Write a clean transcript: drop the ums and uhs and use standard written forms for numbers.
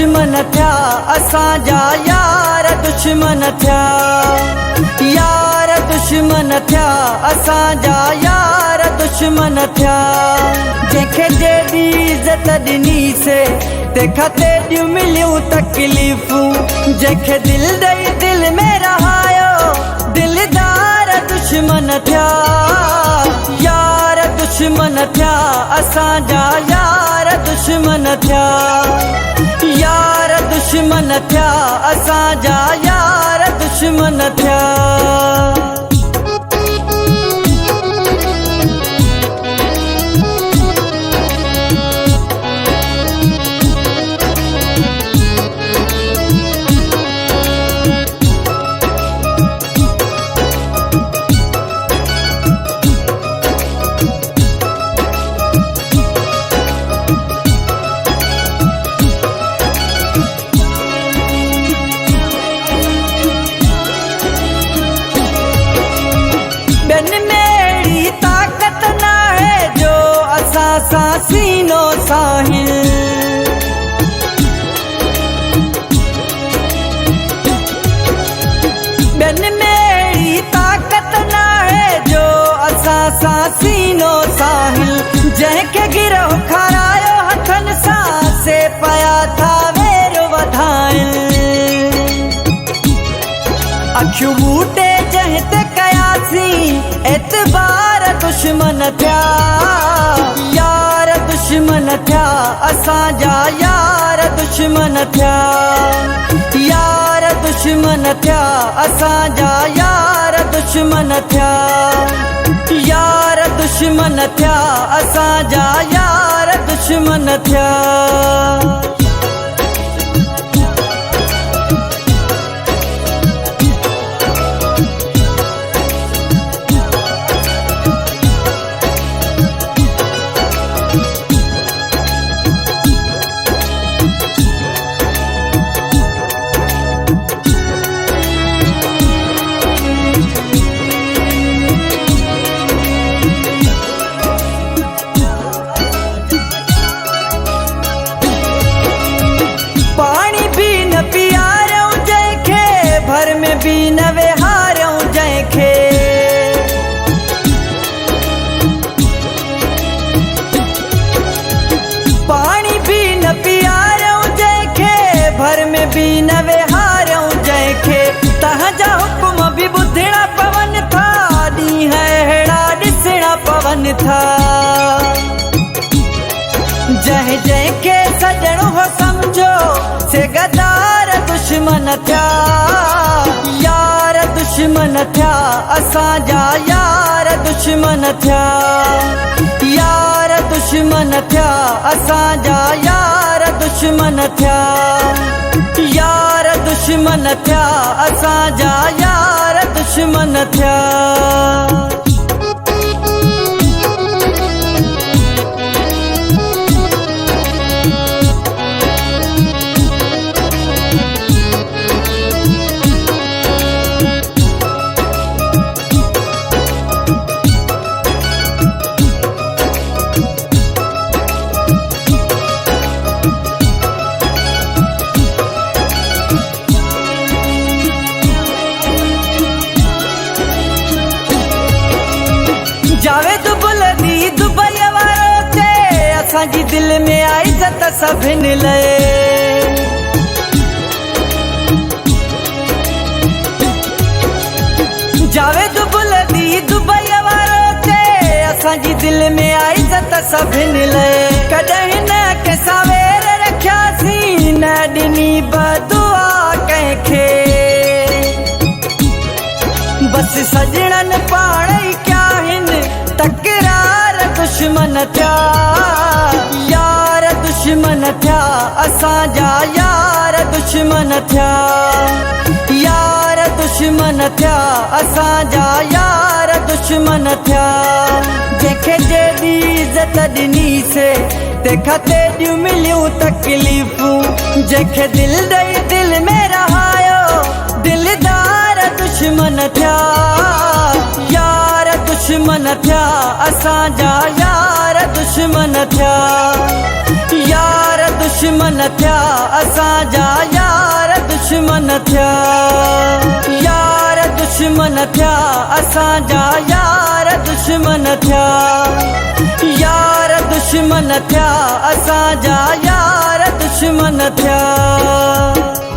दुश्मन थिया असांजा यार दुश्मन थिया, यार दुश्मन थिया असांजा यार दुश्मन थिया। जंहिंखे जेॾी इज़त ॾिनीसे तंहिंखां तेॾियूं मिलियूं तकलीफ़ूं, जंहिंखे दिल ॾेई दिल में रहायो दिलदार दुश्मन थिया, यार दुश्मन थिया असांजा यार दुश्मन थिया, यार दुश्मन थिया असांजा यार दुश्मन थिया। सीनो साहिल बिन मेरी ताकत ना है जो असां सां सीनो साहिल, जंहिंखे गिरहो खारायो हथन सां से पया था वेर वधाइल, अखियूं बूटे जंहिं ते कयासीं एतबार दुश्मन थिया, यार दुश्मन थिया असांजा यार दुश्मन थिया, यार दुश्मन थिया असांजा यार दुश्मन थिया, यार दुश्मन थिया असांजा यार दुश्मन थिया। भर में भी न विहारूं जंहिंखे, पानी भी न पीआरूं जंहिंखे, भर में भी न विहारूं जंहिंखे, तव्हांजा हुकुम भी ॿुधणा पवन था, ॾींहं अहिड़ा ॾिसणा पवन था, जंहिं जंहिंखे सॼणो हो समझो से गदार दुश्मन थिया, यार दुश्मन थिया असांजा यार दुश्मन थिया, यार दुश्मन थिया असांजा यार दुश्मन थिया, यार दुश्मन थिया असांजा यार दुश्मन थिया। जावेद बुलंदी दुबई वारो ते असांजी दिल में आई इज़त सभिनि लाइ, जावेद बुलंदी दुबई वारो ते असांजी दिल में आई इज़त सभिनि लाइ, कॾहिं न कंहिंसां वेर रखियासीं न ॾिनी बदुआ कंहिंखे, बस सजणन पाण ई क्या हिन तकरार दुश्मन थिया, यार दुश्मन थिया असांजा यार दुश्मन थिया, यार दुश्मन थिया असांजा यार दुश्मन थिया। जंहिंखे जेॾी इज़त ॾिनीसे तंहिंखां तेॾियूं मिलियूं तकलीफ़ूं, जंहिंखे दिल ॾेई दिल में रहायो दिलदार दुश्मन थिया, यार दुश्मन थिया असांजा यार दुश्मन थिया, यार दुश्मन थिया असांजा यार दुश्मन थिया यार दुश्मन थिया असांजा यार दुश्मन थिया यार दुश्मन थिया असांजा यार दुश्मन थिया।